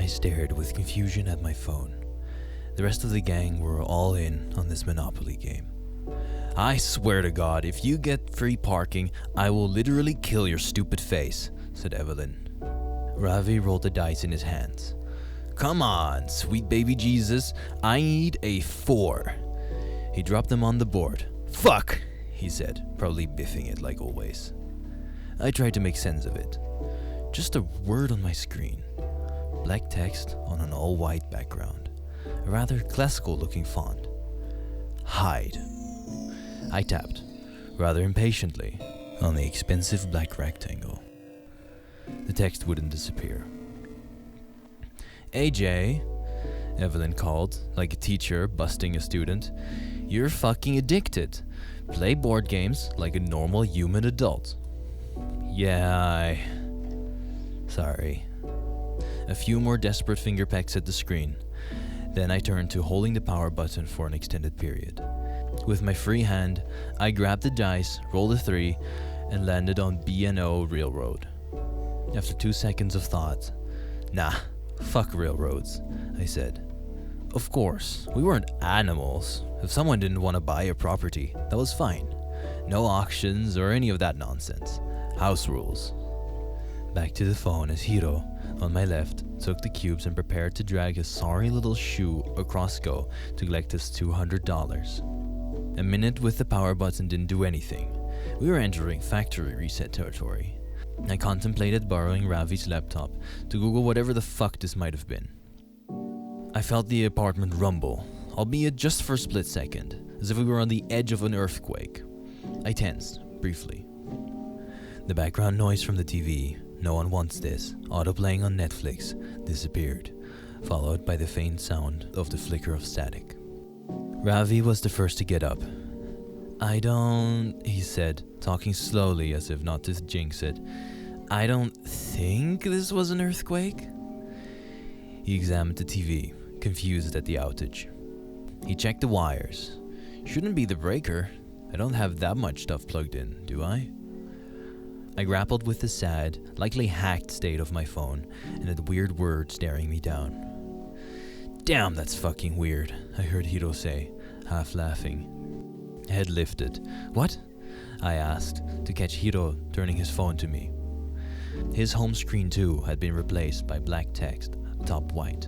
I stared with confusion at my phone. The rest of the gang were all in on this Monopoly game. "I swear to God, if you get free parking, I will literally kill your stupid face," said Evelyn. Ravi rolled the dice in his hands. "Come on, sweet baby Jesus, I need a 4. He dropped them on the board. "Fuck," he said, probably biffing it like always. I tried to make sense of it. Just a word on my screen. Black text on an all-white background. A rather classical-looking font. Hide. I tapped, rather impatiently, on the expensive black rectangle. The text wouldn't disappear. "AJ," Evelyn called, like a teacher busting a student, "you're fucking addicted. Play board games like a normal human adult." "Yeah, Sorry." A few more desperate finger pecks at the screen. Then I turned to holding the power button for an extended period. With my free hand, I grabbed the dice, rolled a 3, and landed on B&O Railroad. After 2 seconds of thought, "Nah, fuck railroads," I said. Of course, we weren't animals. If someone didn't want to buy a property, that was fine. No auctions or any of that nonsense. House rules. Back to the phone as Hiro, on my left, took the cubes and prepared to drag his sorry little shoe across Go to collect his $200. A minute with the power button didn't do anything. We were entering factory reset territory. I contemplated borrowing Ravi's laptop to Google whatever the fuck this might have been. I felt the apartment rumble, albeit just for a split second, as if we were on the edge of an earthquake. I tensed, briefly. The background noise from the TV, "No One Wants This," autoplaying on Netflix, disappeared, followed by the faint sound of the flicker of static. Ravi was the first to get up. He said, talking slowly as if not to jinx it. "I don't think this was an earthquake." He examined the TV, confused at the outage. He checked the wires. "Shouldn't be the breaker. I don't have that much stuff plugged in, do I?" I grappled with the sad, likely hacked state of my phone and the weird word staring me down. "Damn, that's fucking weird," I heard Hiro say, half laughing. Head lifted. "What?" I asked, to catch Hiro turning his phone to me. His home screen too had been replaced by black text, top white.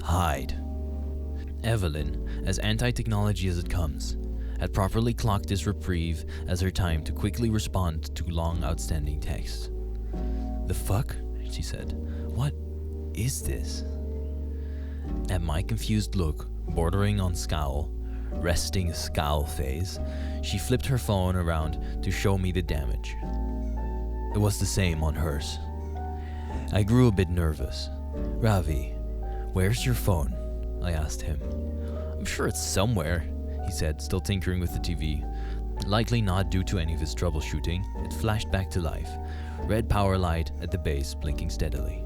"Hide." Evelyn, as anti-technology as it comes, had properly clocked this reprieve as her time to quickly respond to long outstanding text. "The fuck?" she said. "What is this?" At my confused look, bordering on scowl, resting scowl phase, she flipped her phone around to show me the damage. It was the same on hers. I grew a bit nervous. "Ravi, where's your phone?" I asked him. "I'm sure it's somewhere," he said, still tinkering with the TV. Likely not due to any of his troubleshooting, it flashed back to life. Red power light at the base blinking steadily.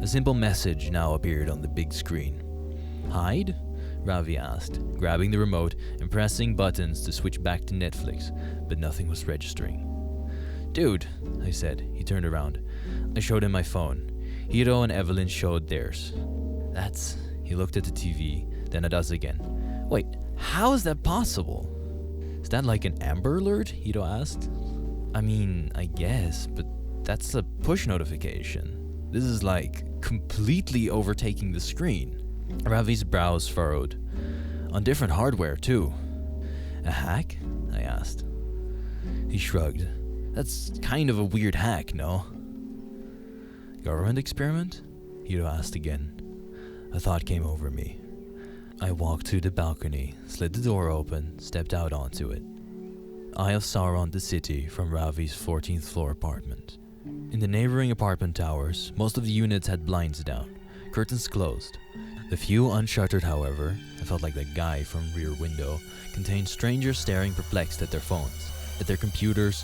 A simple message now appeared on the big screen. "Hide?" Ravi asked, grabbing the remote and pressing buttons to switch back to Netflix, but nothing was registering. "Dude," I said. He turned around. I showed him my phone. Hiro and Evelyn showed theirs. He looked at the TV, then at us again. "Wait, how is that possible?" "Is that like an Amber Alert?" Hiro asked. "I mean, I guess, but that's a push notification. This is like completely overtaking the screen." Ravi's brows furrowed. "On different hardware, too." "A hack?" I asked. He shrugged. "That's kind of a weird hack, no?" "Government experiment?" Hiro asked again. A thought came over me. I walked to the balcony, slid the door open, stepped out onto it. Eye of Sauron the city from Ravi's 14th floor apartment. In the neighboring apartment towers, most of the units had blinds down, curtains closed. The few unshuttered, however, I felt like that guy from Rear Window, contained strangers staring perplexed at their phones, at their computers.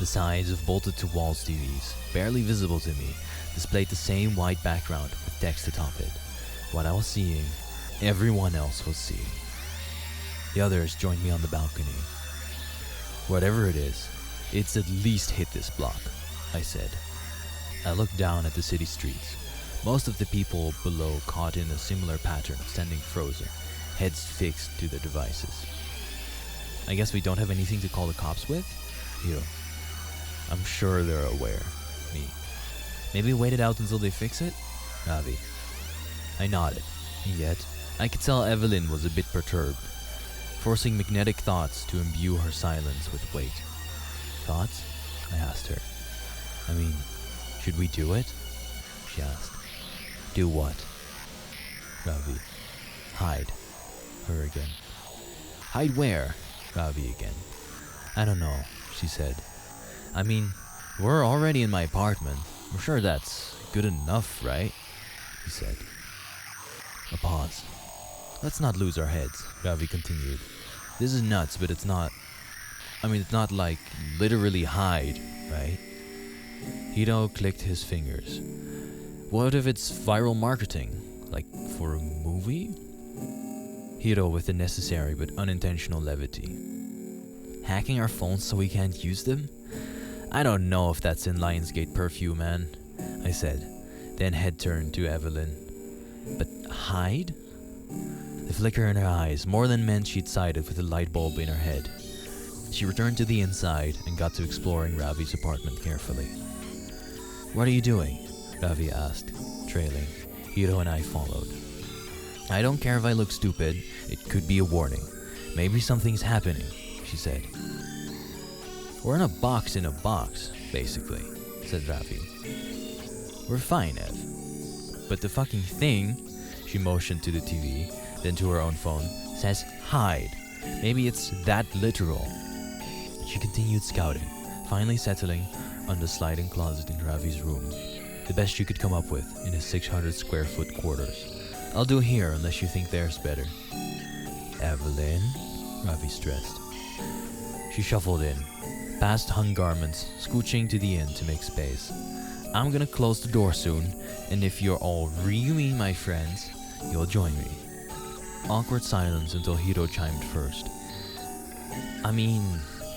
The sides of bolted-to-walls TVs, barely visible to me, displayed the same white background with text atop it. What I was seeing, everyone else was seeing. The others joined me on the balcony. "Whatever it is, it's at least hit this block," I said. I looked down at the city streets. Most of the people below caught in a similar pattern, standing frozen, heads fixed to their devices. I guess we don't have anything to call the cops with? I'm sure they're aware. Me. Maybe wait it out until they fix it? Ravi. I nodded. And yet, I could tell Evelyn was a bit perturbed, forcing magnetic thoughts to imbue her silence with weight. Thoughts? I asked her. I mean, should we do it? She asked. Do what? Ravi. Hide. Her again. Hide where? Ravi again. I don't know, she said. I mean, we're already in my apartment. I'm sure that's good enough, right? He said. A pause. Let's not lose our heads, Ravi continued. This is nuts, but it's not like literally hide, right? Hiro clicked his fingers. What if it's viral marketing? Like for a movie? Hiro with the necessary but unintentional levity. Hacking our phones so we can't use them? I don't know if that's in Lionsgate purview, man, I said, then head turned to Evelyn. But hide? The flicker in her eyes more than meant she'd sided with the light bulb in her head. She returned to the inside and got to exploring Ravi's apartment carefully. What are you doing? Ravi asked, trailing. Hiro and I followed. I don't care if I look stupid, it could be a warning. Maybe something's happening, she said. We're in a box, basically, said Ravi. We're fine, Ev. But the fucking thing, she motioned to the TV, then to her own phone, says hide. Maybe it's that literal. She continued scouting, finally settling on the sliding closet in Ravi's room, the best she could come up with in his 600 square foot quarters. I'll do here unless you think there's better. Evelyn, Ravi stressed. She shuffled in, past hung garments, scooching to the end to make space. I'm gonna close the door soon, and if you're all really my friends, you'll join me. Awkward silence until Hiro chimed first. I mean,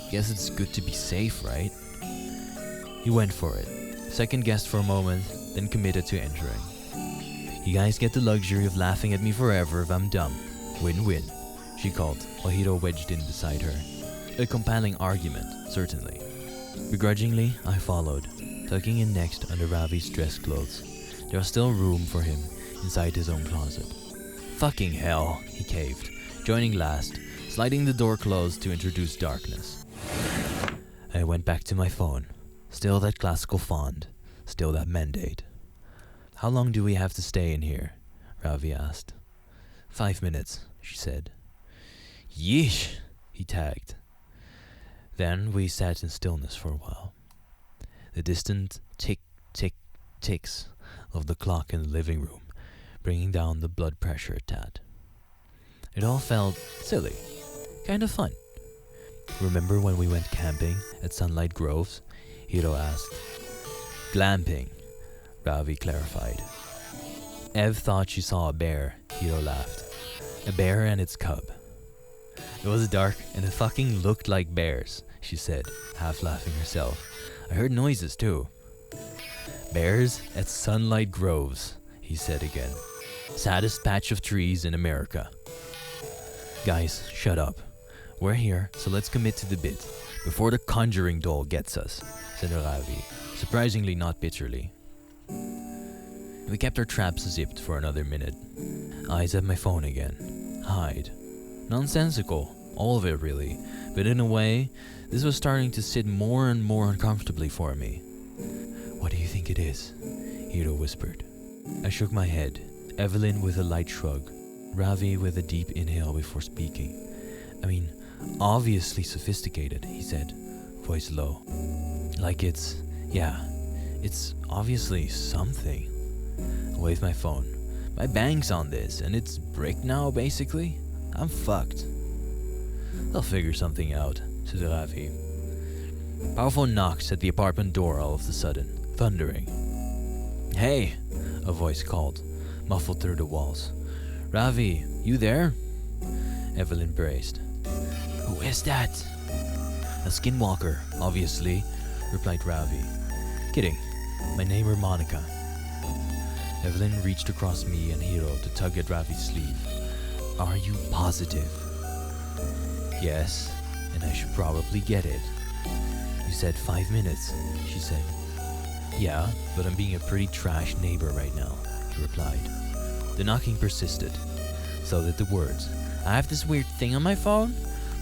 guess it's good to be safe, right? He went for it, second-guessed for a moment, then committed to entering. You guys get the luxury of laughing at me forever if I'm dumb. Win-win, she called, while Hiro wedged in beside her. A compelling argument, certainly. Begrudgingly, I followed, tucking in next under Ravi's dress clothes. There was still room for him inside his own closet. Fucking hell, he caved, joining last, sliding the door closed to introduce darkness. I went back to my phone. Still that classical font, still that mandate. How long do we have to stay in here? Ravi asked. 5 minutes, she said. Yeesh, he tagged. Then we sat in stillness for a while. The distant tick, tick, ticks of the clock in the living room, bringing down the blood pressure a tad. It all felt silly, kind of fun. Remember when we went camping at Sunlight Groves? Hiro asked. Glamping, Ravi clarified. Ev thought she saw a bear, Hiro laughed. A bear and its cub. It was dark and it fucking looked like bears, she said, half laughing herself. I heard noises too. Bears at Sunlight Groves, he said again. Saddest patch of trees in America. Guys, shut up. We're here, so let's commit to the bit, before the conjuring doll gets us, said Ravi, surprisingly not bitterly. We kept our traps zipped for another minute. Eyes at my phone again. Hide. Nonsensical, all of it really, but in a way, this was starting to sit more and more uncomfortably for me. What do you think it is? Hiro whispered. I shook my head, Evelyn with a light shrug, Ravi with a deep inhale before speaking. I mean, obviously sophisticated, he said, voice low. Like it's obviously something. I waved my phone. My bank's on this, and it's brick now, basically. I'm fucked. I'll figure something out, said Ravi. Powerful knocks at the apartment door all of a sudden, thundering. Hey, a voice called, muffled through the walls. Ravi, you there? Evelyn braced. Who is that? A skinwalker, obviously, replied Ravi. Kidding. My neighbor Monica. Evelyn reached across me and Hiro to tug at Ravi's sleeve. Are you positive? Yes, and I should probably get it. You said 5 minutes, she said. Yeah, but I'm being a pretty trash neighbor right now, he replied. The knocking persisted. So did the words. I have this weird thing on my phone.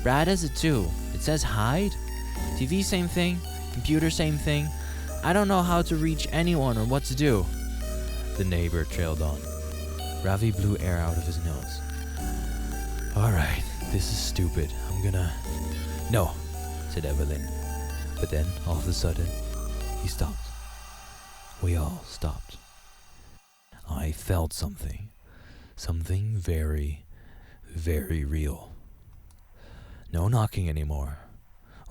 Brad has it too. It says hide. TV same thing. Computer same thing. I don't know how to reach anyone or what to do. The neighbor trailed on. Ravi blew air out of his nose. Alright, this is stupid. I'm gonna... No, said Evelyn. But then, all of a sudden, he stopped. We all stopped. I felt something. Something very, very real. No knocking anymore.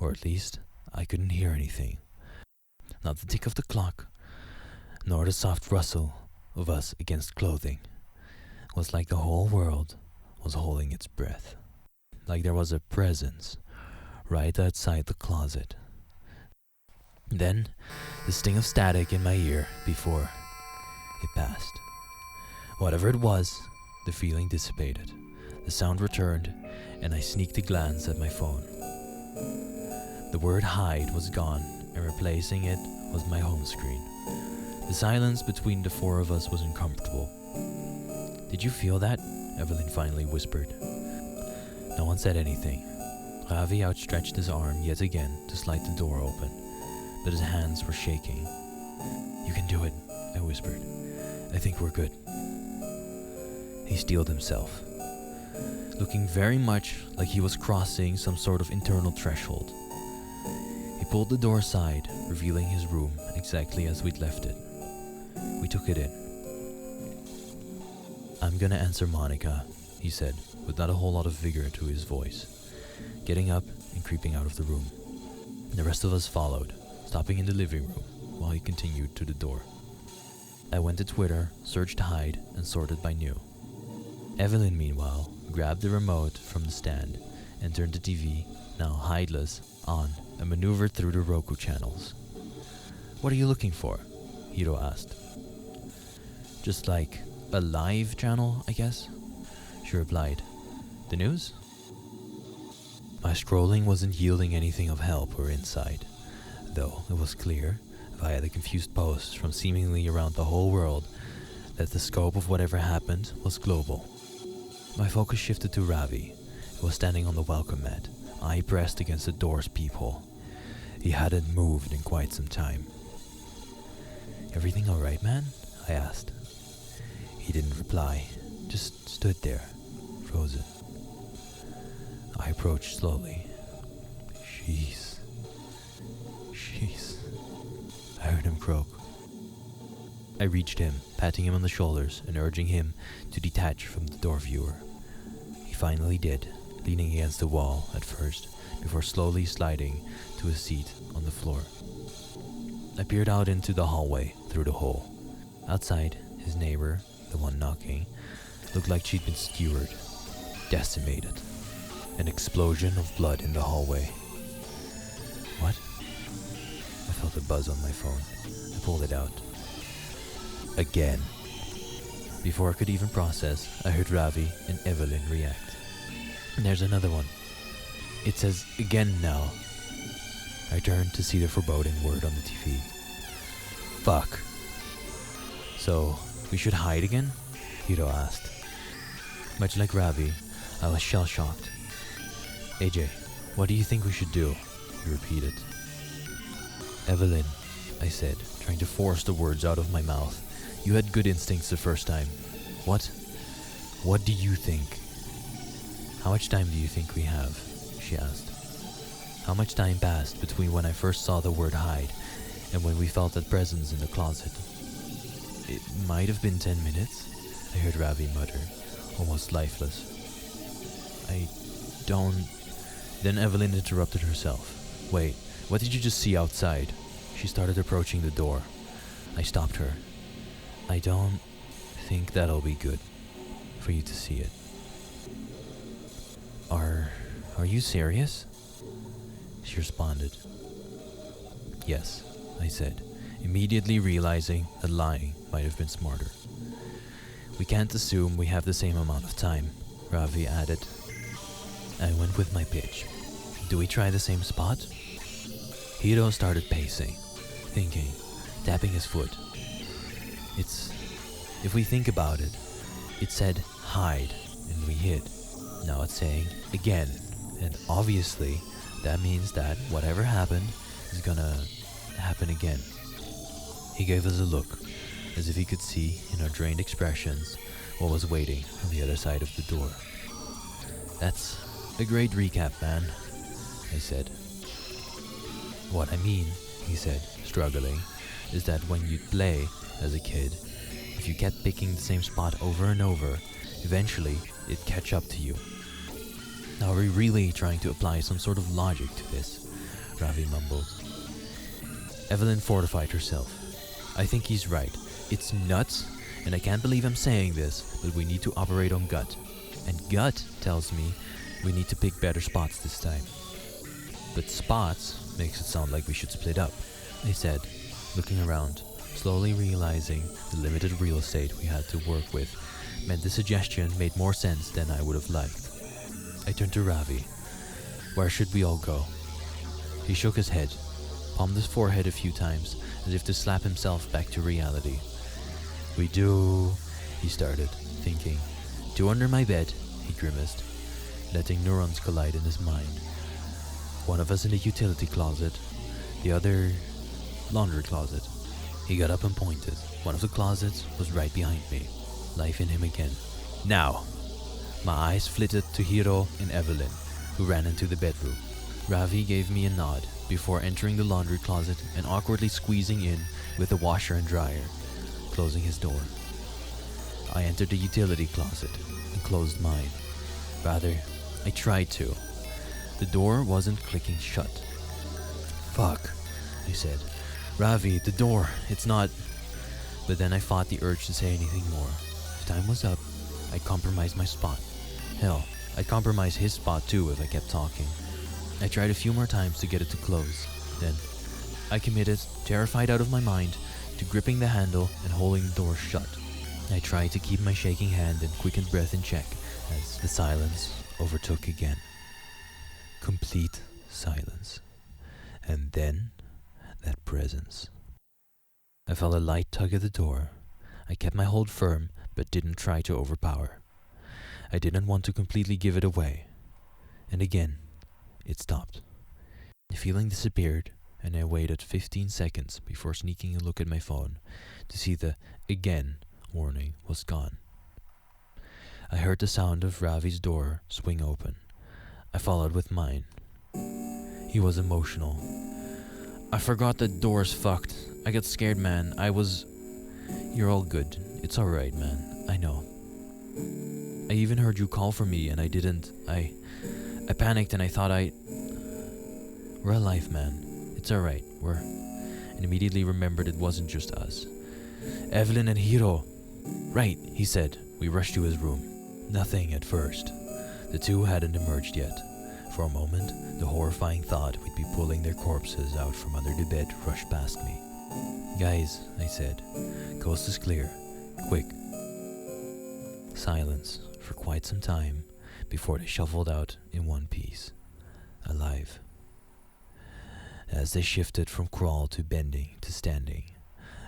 Or at least, I couldn't hear anything. Not the tick of the clock, nor the soft rustle of us against clothing. It was like the whole world was holding its breath. Like there was a presence right outside the closet. Then, the sting of static in my ear before it passed. Whatever it was, the feeling dissipated. The sound returned, and I sneaked a glance at my phone. The word hide was gone, and replacing it was my home screen. The silence between the four of us was uncomfortable. Did you feel that? Evelyn finally whispered. No one said anything. Ravi outstretched his arm yet again to slide the door open, but his hands were shaking. You can do it, I whispered. I think we're good. He steeled himself, looking very much like he was crossing some sort of internal threshold. He pulled the door aside, revealing his room exactly as we'd left it. We took it in. I'm gonna answer Monica, he said, with not a whole lot of vigor to his voice, getting up and creeping out of the room. The rest of us followed, stopping in the living room while he continued to the door. I went to Twitter, searched hide, and sorted by new. Evelyn, meanwhile, grabbed the remote from the stand and turned the TV, now hideless, on and maneuvered through the Roku channels. What are you looking for? Hiro asked. Just like a live channel, I guess, she replied. The news? My scrolling wasn't yielding anything of help or insight, though it was clear, via the confused posts from seemingly around the whole world, that the scope of whatever happened was global. My focus shifted to Ravi, who was standing on the welcome mat, eye pressed against the door's peephole. He hadn't moved in quite some time. Everything alright, man? I asked. He didn't reply, just stood there, frozen. I approached slowly. Jeez. I heard him croak. I reached him, patting him on the shoulders and urging him to detach from the door viewer. He finally did, leaning against the wall at first, before slowly sliding to a seat on the floor. I peered out into the hallway through the hole. Outside, his neighbor, the one knocking, looked like she'd been skewered, decimated. An explosion of blood in the hallway. What? I felt a buzz on my phone. I pulled it out. Again. Before I could even process, I heard Ravi and Evelyn react. And there's another one. It says again now. I turned to see the foreboding word on the TV. Fuck. So, we should hide again? Hiro asked. Much like Ravi, I was shell-shocked. AJ, what do you think we should do? He repeated. Evelyn, I said, trying to force the words out of my mouth. You had good instincts the first time. What? What do you think? How much time do you think we have? She asked. How much time passed between when I first saw the word hide and when we felt that presence in the closet? It might have been 10 minutes, I heard Ravi mutter, almost lifeless. I don't... Then Evelyn interrupted herself. Wait, what did you just see outside? She started approaching the door. I stopped her. I don't think that'll be good for you to see it. Are you serious? She responded. Yes, I said, immediately realizing that lying might have been smarter. We can't assume we have the same amount of time, Ravi added. I went with my pitch. Do we try the same spot? Hiro started pacing, thinking, tapping his foot. If we think about it, it said hide and we hid. Now it's saying again, and obviously that means that whatever happened is gonna happen again. He gave us a look, as if he could see in our drained expressions what was waiting on the other side of the door. That's a great recap, man, I said. What I mean, he said, struggling, is that when you play as a kid, if you kept picking the same spot over and over, eventually it'd catch up to you. Now, are we really trying to apply some sort of logic to this? Ravi mumbled. Evelyn fortified herself. I think he's right. It's nuts, and I can't believe I'm saying this, but we need to operate on gut. And gut tells me we need to pick better spots this time. But spots makes it sound like we should split up, I said, looking around, slowly realizing the limited real estate we had to work with meant the suggestion made more sense than I would have liked. I turned to Ravi. Where should we all go? He shook his head, palmed his forehead a few times, as if to slap himself back to reality. We do, he started, thinking. Do under my bed, he grimaced, letting neurons collide in his mind. One of us in the utility closet, the other laundry closet. He got up and pointed. One of the closets was right behind me. Life in him again. Now! My eyes flitted to Hiro and Evelyn, who ran into the bedroom. Ravi gave me a nod before entering the laundry closet and awkwardly squeezing in with the washer and dryer, closing his door. I entered the utility closet and closed mine. Rather, I tried to. The door wasn't clicking shut. Fuck, I said. Ravi, the door, it's not... But then I fought the urge to say anything more. If time was up, I'd compromise my spot. Hell, I'd compromise his spot too if I kept talking. I tried a few more times to get it to close. Then, I committed, terrified out of my mind, to gripping the handle and holding the door shut. I tried to keep my shaking hand and quickened breath in check as the silence overtook again. Complete silence. And then, that presence. I felt a light tug at the door. I kept my hold firm, but didn't try to overpower. I didn't want to completely give it away. And again, it stopped. The feeling disappeared, and I waited 15 seconds before sneaking a look at my phone to see the again warning was gone. I heard the sound of Ravi's door swing open. I followed with mine. He was emotional. I forgot the door's fucked. I got scared, man. You're all good. It's alright, man. I know. I even heard you call for me and I didn't. I panicked and I thought We're alive, man. It's alright. And immediately remembered it wasn't just us. Evelyn and Hiro. Right, he said. We rushed to his room. Nothing at first. The two hadn't emerged yet. For a moment, the horrifying thought we'd be pulling their corpses out from under the bed rushed past me. Guys, I said. Coast is clear. Quick. Silence for quite some time before they shuffled out in one piece. Alive. As they shifted from crawl to bending to standing,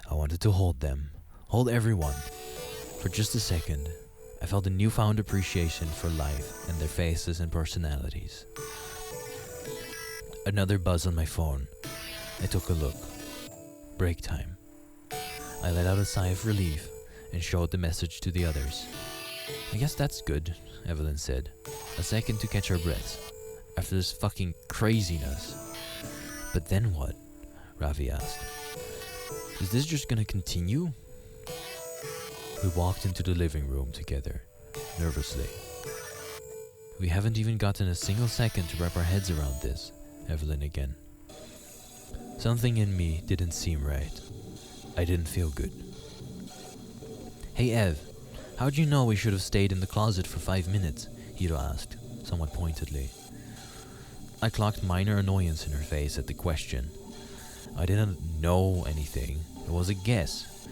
I wanted to hold them. Hold everyone. For just a second, I felt a newfound appreciation for life and their faces and personalities. Another buzz on my phone. I took a look. Break time. I let out a sigh of relief and showed the message to the others. I guess that's good, Evelyn said. A second to catch our breaths. After this fucking craziness. But then what? Ravi asked. Is this just gonna continue? We walked into the living room together, nervously. We haven't even gotten a single second to wrap our heads around this, Evelyn again. Something in me didn't seem right. I didn't feel good. Hey Ev, how'd you know we should have stayed in the closet for 5 minutes? Hiro asked, somewhat pointedly. I clocked minor annoyance in her face at the question. I didn't know anything. It was a guess.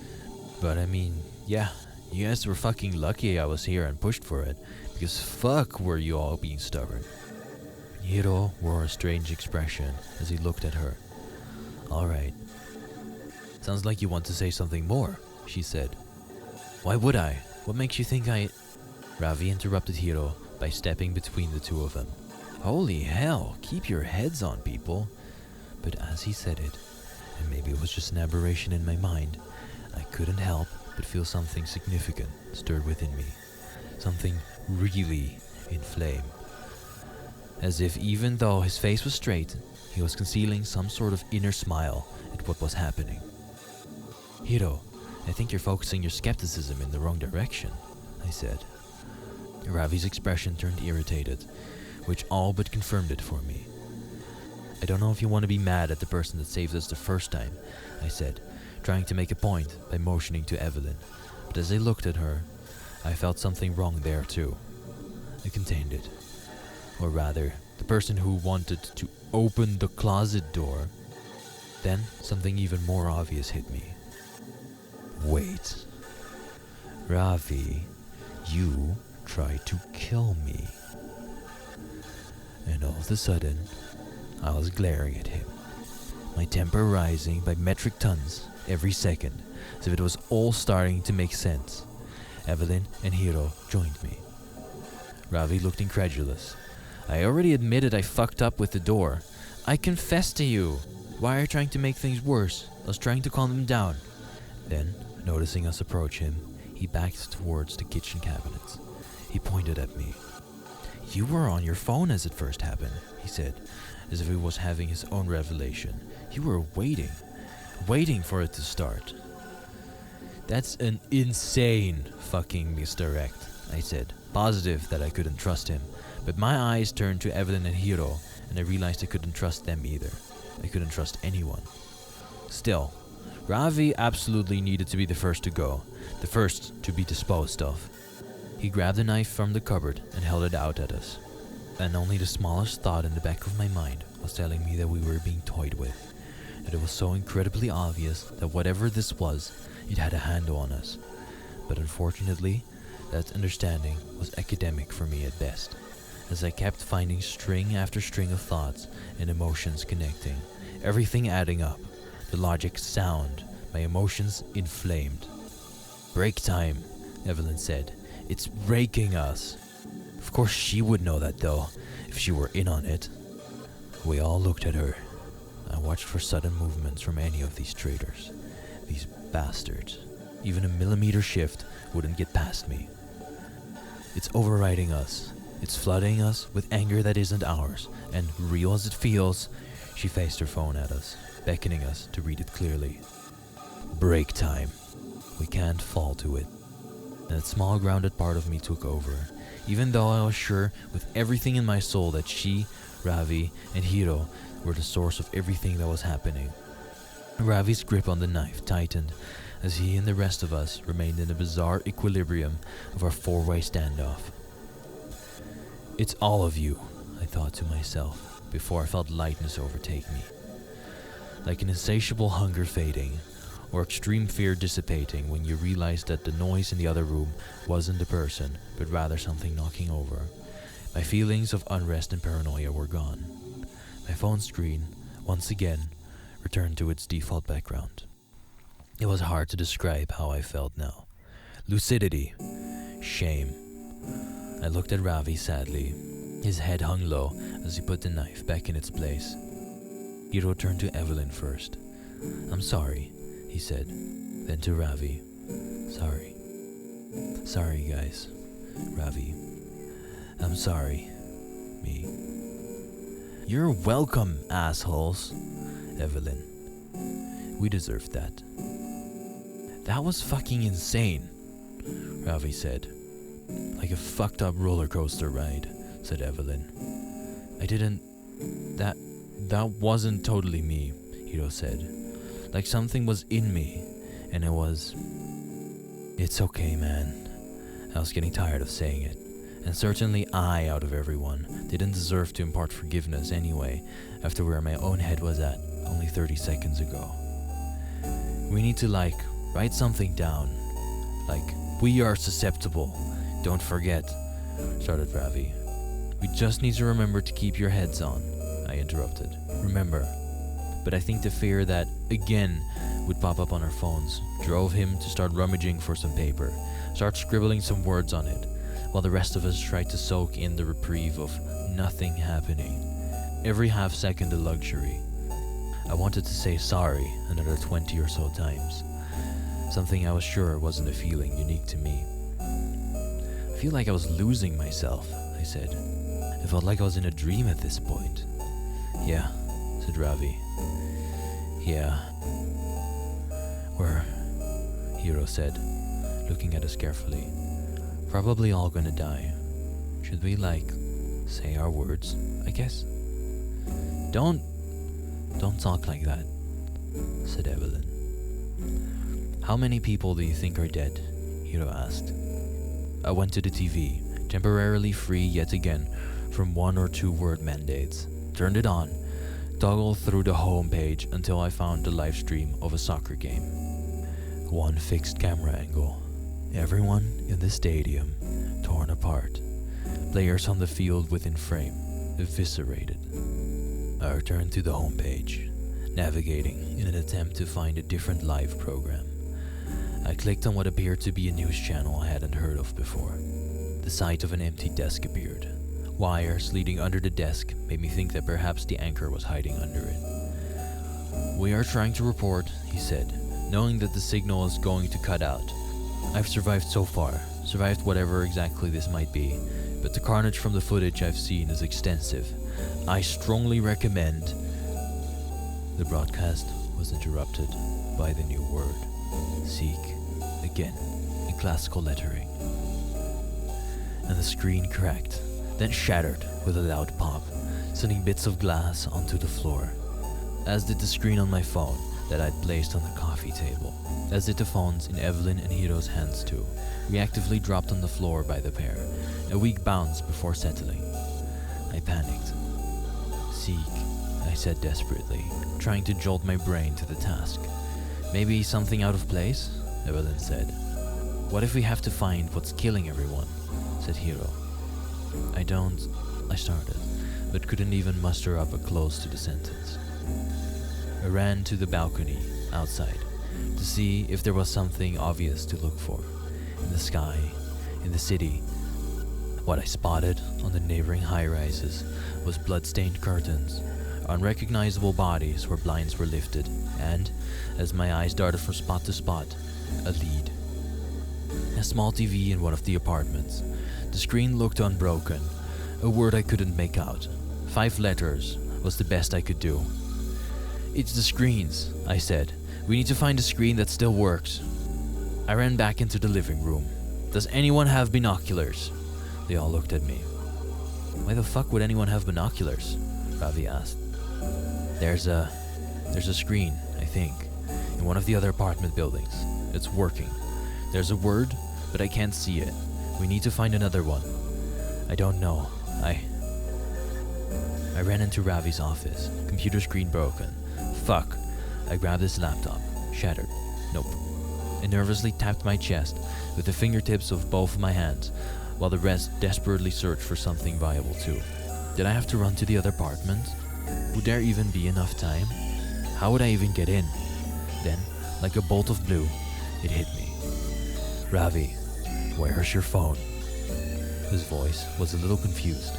But I mean, yeah, you guys were fucking lucky I was here and pushed for it, because fuck were you all being stubborn. Hiro wore a strange expression as he looked at her. Alright. Sounds like you want to say something more, she said. Why would I? What makes you think I... Ravi interrupted Hiro by stepping between the two of them. Holy hell, keep your heads on, people. But as he said it, and maybe it was just an aberration in my mind, I couldn't help but feel something significant stirred within me. Something really in flame. As if even though his face was straight, he was concealing some sort of inner smile at what was happening. Hiro, I think you're focusing your skepticism in the wrong direction, I said. Ravi's expression turned irritated, which all but confirmed it for me. I don't know if you want to be mad at the person that saved us the first time, I said, trying to make a point by motioning to Evelyn. But as I looked at her, I felt something wrong there too. I contained it. Or rather, the person who wanted to open the closet door. Then something even more obvious hit me. Wait. Ravi, you tried to kill me. And all of a sudden, I was glaring at him, my temper rising by metric tons every second, as if it was all starting to make sense. Evelyn and Hiro joined me. Ravi looked incredulous. I already admitted I fucked up with the door. I confessed to you. Why are you trying to make things worse? I was trying to calm them down. Then, noticing us approach him, he backed towards the kitchen cabinets. He pointed at me. You were on your phone as it first happened, he said, as if he was having his own revelation. You were waiting for it to start. That's an insane fucking misdirect, I said, positive that I couldn't trust him. But my eyes turned to Evelyn and Hiro, and I realized I couldn't trust them either. I couldn't trust anyone. Still, Ravi absolutely needed to be the first to go, the first to be disposed of. He grabbed a knife from the cupboard and held it out at us. And only the smallest thought in the back of my mind was telling me that we were being toyed with. And it was so incredibly obvious that whatever this was, it had a handle on us. But unfortunately, that understanding was academic for me at best, as I kept finding string after string of thoughts and emotions connecting, everything adding up, the logic sound, my emotions inflamed. Break time, Evelyn said. It's raking us. Of course she would know that though, if she were in on it. We all looked at her. I watched for sudden movements from any of these traitors. These bastards. Even a millimeter shift wouldn't get past me. It's overriding us. It's flooding us with anger that isn't ours. And real as it feels, she faced her phone at us, beckoning us to read it clearly. Break time. We can't fall to it. And that small grounded part of me took over, even though I was sure with everything in my soul that she, Ravi, and Hiro were the source of everything that was happening. Ravi's grip on the knife tightened as he and the rest of us remained in a bizarre equilibrium of our four-way standoff. It's all of you, I thought to myself, before I felt lightness overtake me. Like an insatiable hunger fading, or extreme fear dissipating when you realize that the noise in the other room wasn't a person, but rather something knocking over. My feelings of unrest and paranoia were gone. My phone screen, once again, returned to its default background. It was hard to describe how I felt now. Lucidity. Shame. I looked at Ravi sadly. His head hung low as he put the knife back in its place. Hiro turned to Evelyn first. I'm sorry, he said. Then to Ravi. Sorry. Sorry, guys. Ravi. I'm sorry. Me. You're welcome, assholes. Evelyn. We deserved that. That was fucking insane, Ravi said. Like a fucked up roller coaster ride, said Evelyn. I didn't... That wasn't totally me, Hiro said. Like something was in me, and it was... It's okay, man. I was getting tired of saying it. And certainly I, out of everyone, didn't deserve to impart forgiveness anyway, after where my own head was at. only 30 seconds ago. We need to write something down. We are susceptible. Don't forget, started Ravi. We just need to remember to keep your heads on, I interrupted. Remember. But I think the fear that, again, would pop up on our phones drove him to start rummaging for some paper, start scribbling some words on it, while the rest of us tried to soak in the reprieve of nothing happening. Every half second a luxury. I wanted to say sorry another 20 or so times. Something I was sure wasn't a feeling unique to me. I feel like I was losing myself, I said. I felt like I was in a dream at this point. Yeah, said Ravi. Yeah. We're, Hiro said, looking at us carefully. Probably all gonna die. Should we, say our words, I guess? Don't talk like that, said Evelyn. How many people do you think are dead? Hiro asked. I went to the TV, temporarily free yet again from 1 or 2 word mandates, turned it on, toggled through the home page until I found the live stream of a soccer game. One fixed camera angle. Everyone in the stadium torn apart. Players on the field within frame, eviscerated. I returned to the home page, navigating in an attempt to find a different live program. I clicked on what appeared to be a news channel I hadn't heard of before. The sight of an empty desk appeared. Wires leading under the desk made me think that perhaps the anchor was hiding under it. We are trying to report, he said, knowing that the signal is going to cut out. I've survived so far, survived whatever exactly this might be, but the carnage from the footage I've seen is extensive. I strongly recommend... The broadcast was interrupted by the new word. Seek, again, in classical lettering. And the screen cracked, then shattered with a loud pop, sending bits of glass onto the floor. As did the screen on my phone that I'd placed on the coffee table. As did the phones in Evelyn and Hiro's hands too, reactively dropped on the floor by the pair, a weak bounce before settling. I panicked. Seek, I said desperately, trying to jolt my brain to the task. Maybe something out of place? Evelyn said. What if we have to find what's killing everyone? Said Hiro. I started, but couldn't even muster up a close to the sentence. I ran to the balcony, outside, to see if there was something obvious to look for. In the sky, in the city. What I spotted on the neighboring high-rises was blood-stained curtains, unrecognizable bodies where blinds were lifted, and, as my eyes darted from spot to spot, a lead. A small TV in one of the apartments. The screen looked unbroken, a word I couldn't make out. 5 letters was the best I could do. It's the screens, I said. We need to find a screen that still works. I ran back into the living room. Does anyone have binoculars? They all looked at me. Why the fuck would anyone have binoculars? Ravi asked. There's a screen, I think, in one of the other apartment buildings. It's working. There's a word, but I can't see it. We need to find another one. I don't know. I ran into Ravi's office. Computer screen broken. Fuck. I grabbed his laptop. Shattered. Nope. I nervously tapped my chest with the fingertips of both of my hands, while the rest desperately searched for something viable too. Did I have to run to the other apartment? Would there even be enough time? How would I even get in? Then, like a bolt of blue, it hit me. Ravi, where's your phone? His voice was a little confused.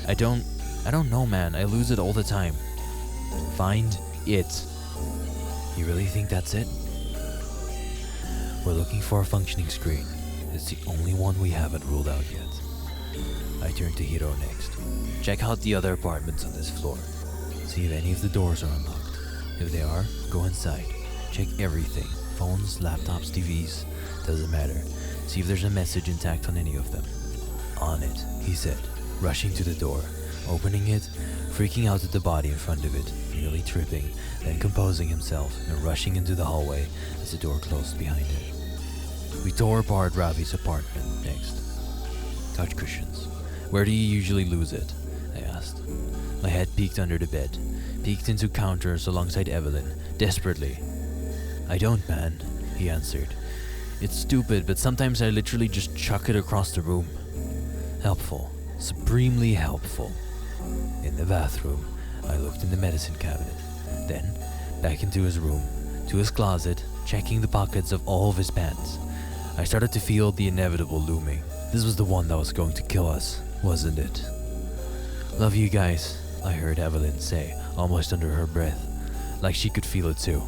I don't know, man. I lose it all the time. Find it. You really think that's it? We're looking for a functioning screen. It's the only one we haven't ruled out yet. I turned to Hiro next. Check out the other apartments on this floor. See if any of the doors are unlocked. If they are, go inside. Check everything. Phones, laptops, TVs. Doesn't matter. See if there's a message intact on any of them. On it, he said, rushing to the door, opening it, freaking out at the body in front of it, nearly tripping, then composing himself and rushing into the hallway as the door closed behind him. We tore apart Ravi's apartment next. Couch cushions. Where do you usually lose it? I asked. My head peeked under the bed. peeked into counters alongside Evelyn, desperately. "I don't, man," he answered. "It's stupid, but sometimes I literally just chuck it across the room." Helpful. Supremely helpful. In the bathroom, I looked in the medicine cabinet. Then, back into his room, to his closet, checking the pockets of all of his pants. I started to feel the inevitable looming. This was the one that was going to kill us, wasn't it? "Love you guys," I heard Evelyn say, almost under her breath, like she could feel it too.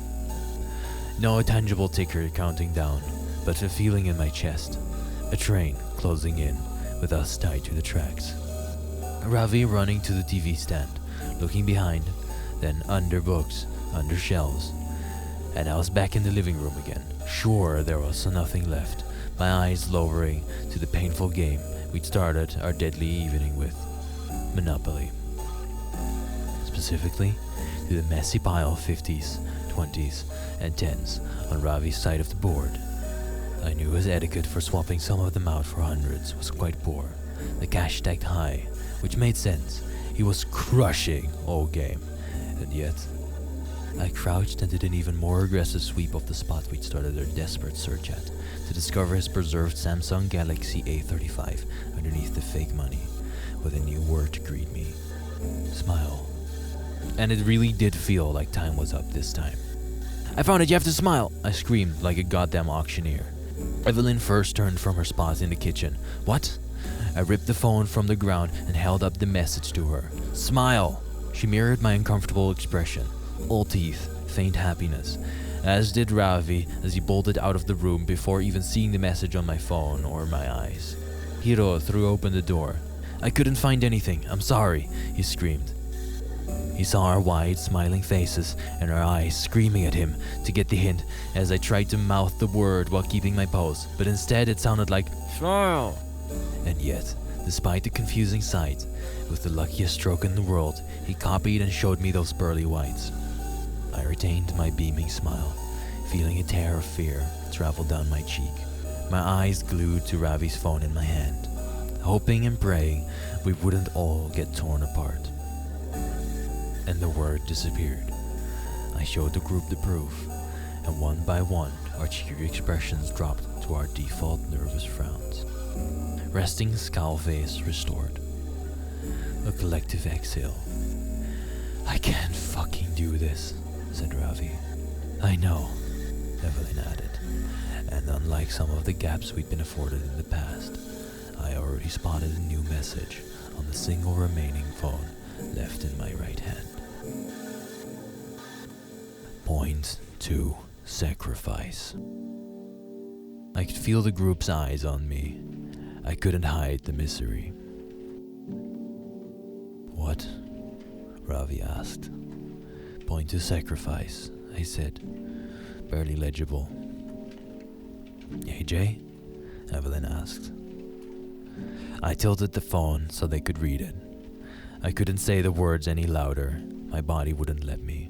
No tangible ticker counting down, but a feeling in my chest. A train closing in, with us tied to the tracks. Ravi running to the TV stand, looking behind, then under books, under shelves. And I was back in the living room again. Sure, there was nothing left, my eyes lowering to the painful game we'd started our deadly evening with. Monopoly. Specifically, to the messy pile of 50s, 20s, and 10s on Ravi's side of the board. I knew his etiquette for swapping some of them out for hundreds was quite poor, the cash stacked high, which made sense. He was crushing all game, and yet I crouched and did an even more aggressive sweep of the spot we'd started our desperate search at, to discover his preserved Samsung Galaxy A35 underneath the fake money, with a new word to greet me. Smile. And it really did feel like time was up this time. "I found it, you have to smile!" I screamed like a goddamn auctioneer. Evelyn first turned from her spot in the kitchen. "What?" I ripped the phone from the ground and held up the message to her. "Smile!" She mirrored my uncomfortable expression. All teeth, faint happiness. As did Ravi as he bolted out of the room before even seeing the message on my phone or my eyes. Hiro threw open the door. "I couldn't find anything, I'm sorry," he screamed. He saw our wide, smiling faces and our eyes screaming at him to get the hint as I tried to mouth the word while keeping my pose, but instead it sounded like "smile." And yet, despite the confusing sight, with the luckiest stroke in the world, he copied and showed me those pearly whites. I retained my beaming smile, feeling a tear of fear travel down my cheek, my eyes glued to Ravi's phone in my hand, hoping and praying we wouldn't all get torn apart. And the word disappeared. I showed the group the proof, and one by one our cheery expressions dropped to our default nervous frowns. Resting scowl face restored. A collective exhale. "I can't fucking do this," said Ravi. "I know," Evelyn added, and unlike some of the gaps we'd been afforded in the past, I already spotted a new message on the single remaining phone left in my right hand. Point to sacrifice. I could feel the group's eyes on me. I couldn't hide the misery. "What?" Ravi asked. "Point to sacrifice," I said, barely legible. "AJ?" Evelyn asked. I tilted the phone so they could read it. I couldn't say the words any louder. My body wouldn't let me.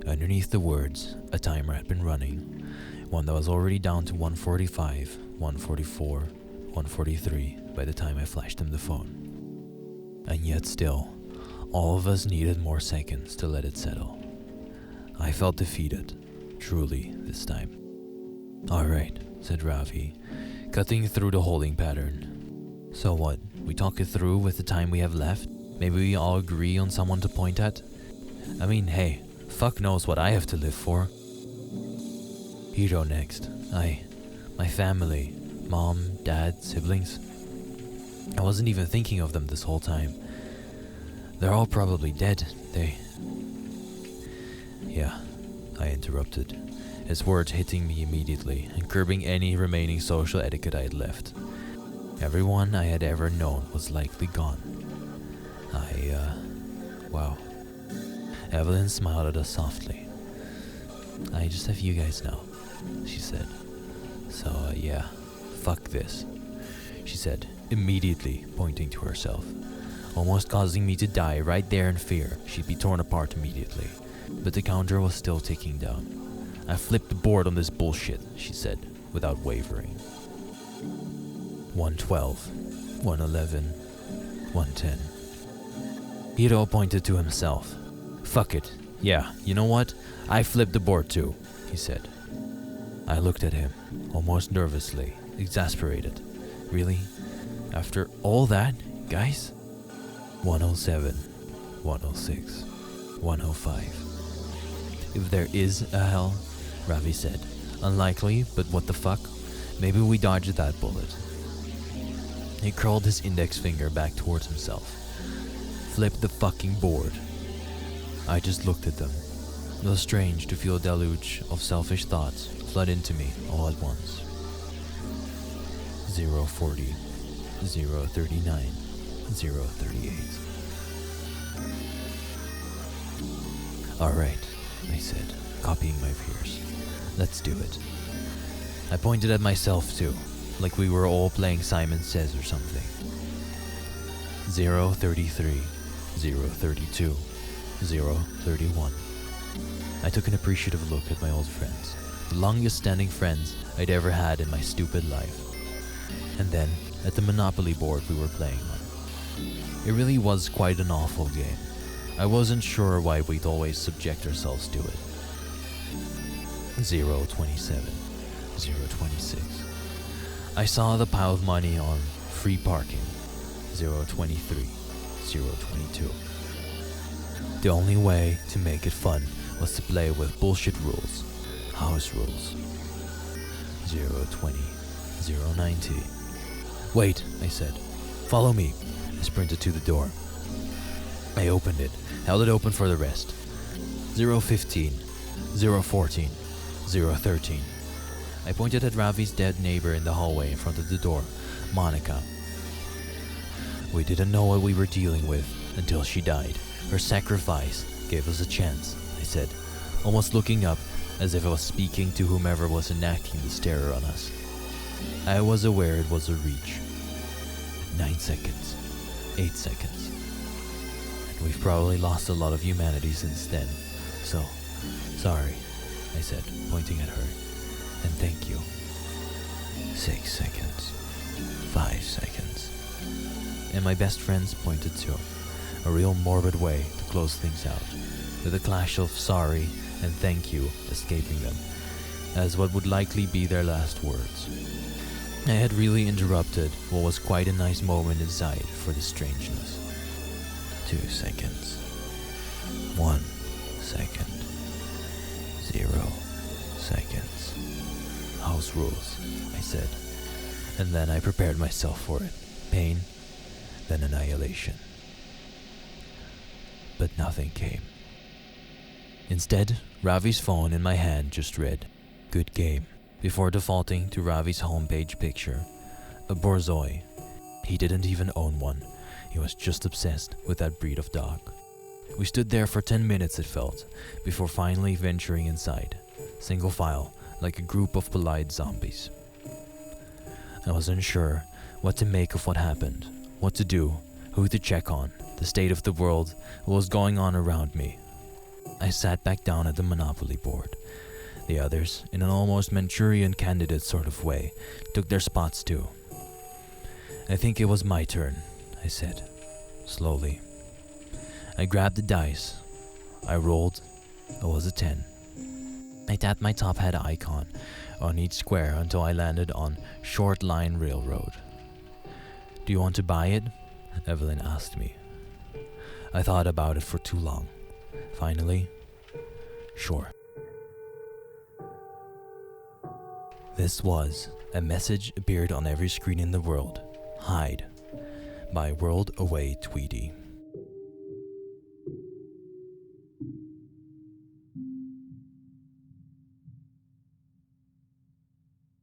Underneath the words, a timer had been running, one that was already down to 145, 144, 143 by the time I flashed him the phone. And yet still, all of us needed more seconds to let it settle. I felt defeated, truly, this time. "Alright," said Ravi, cutting through the holding pattern. "So what, we talk it through with the time we have left? Maybe we all agree on someone to point at? I mean, hey, fuck knows what I have to live for." Hiro next. My family, mom, dad, siblings. I wasn't even thinking of them this whole time. They're all probably dead. Yeah, I interrupted, his words hitting me immediately and curbing any remaining social etiquette I had left. Everyone I had ever known was likely gone. Wow. Evelyn smiled at us softly. "I just have you guys now," she said. "So, yeah, fuck this," she said, immediately pointing to herself, almost causing me to die right there in fear she'd be torn apart immediately. But the counter was still ticking down. "I flipped the board on this bullshit," she said, without wavering. 112, 111, 110. Hiro pointed to himself. Fuck it. Yeah, you know what? I flipped the board too, he said. I looked at him, almost nervously, exasperated. Really? After all that, guys? 107, 106, 105. If there is a hell, Ravi said. Unlikely, but what the fuck? Maybe we dodged that bullet. He curled his index finger back towards himself. Flipped the fucking board. I just looked at them. It was strange to feel a deluge of selfish thoughts flood into me all at once. 040, 039, 038. Alright, I said, copying my peers. Let's do it. I pointed at myself too, like we were all playing Simon Says or something. 033, 032, 031. I took an appreciative look at my old friends, the longest standing friends I'd ever had in my stupid life. And then at the Monopoly board we were playing on. It really was quite an awful game. I wasn't sure why we'd always subject ourselves to it. 027, 026. I saw the pile of money on free parking. 023, 022. The only way to make it fun was to play with bullshit rules, house rules. 020, 090. Wait, I said. Follow me. I sprinted to the door. I opened it, held it open for the rest. 015, 014, 013. I pointed at Ravi's dead neighbor in the hallway in front of the door, Monica. We didn't know what we were dealing with until she died. Her sacrifice gave us a chance, I said, almost looking up as if I was speaking to whomever was enacting this terror on us. I was aware it was a reach. 9 seconds. 8 seconds. And we've probably lost a lot of humanity since then. So, sorry, I said, pointing at her. And thank you. 6 seconds. 5 seconds. And my best friends pointed too. A real morbid way to close things out, with a clash of sorry and thank you escaping them, as what would likely be their last words. I had really interrupted what was quite a nice moment inside for the strangeness. 2 seconds. 1 second. 0 seconds. House rules, I said, and then I prepared myself for it. Pain, then annihilation. But nothing came. Instead, Ravi's phone in my hand just read, "Good game," before defaulting to Ravi's homepage picture, a Borzoi. He didn't even own one. He was just obsessed with that breed of dog. We stood there for 10 minutes, it felt, before finally venturing inside, single file, like a group of polite zombies. I wasn't sure what to make of what happened, what to do, who to check on, the state of the world, what was going on around me. I sat back down at the Monopoly board. The others, in an almost Manchurian candidate sort of way, took their spots too. I think it was my turn, I said, slowly. I grabbed the dice. I rolled. It was a 10. I tapped my top hat icon on each square until I landed on Short Line Railroad. "Do you want to buy it?" Evelyn asked me. I thought about it for too long. Finally, sure. This was a message appeared on every screen in the world. Hide by WorldAwayTweety.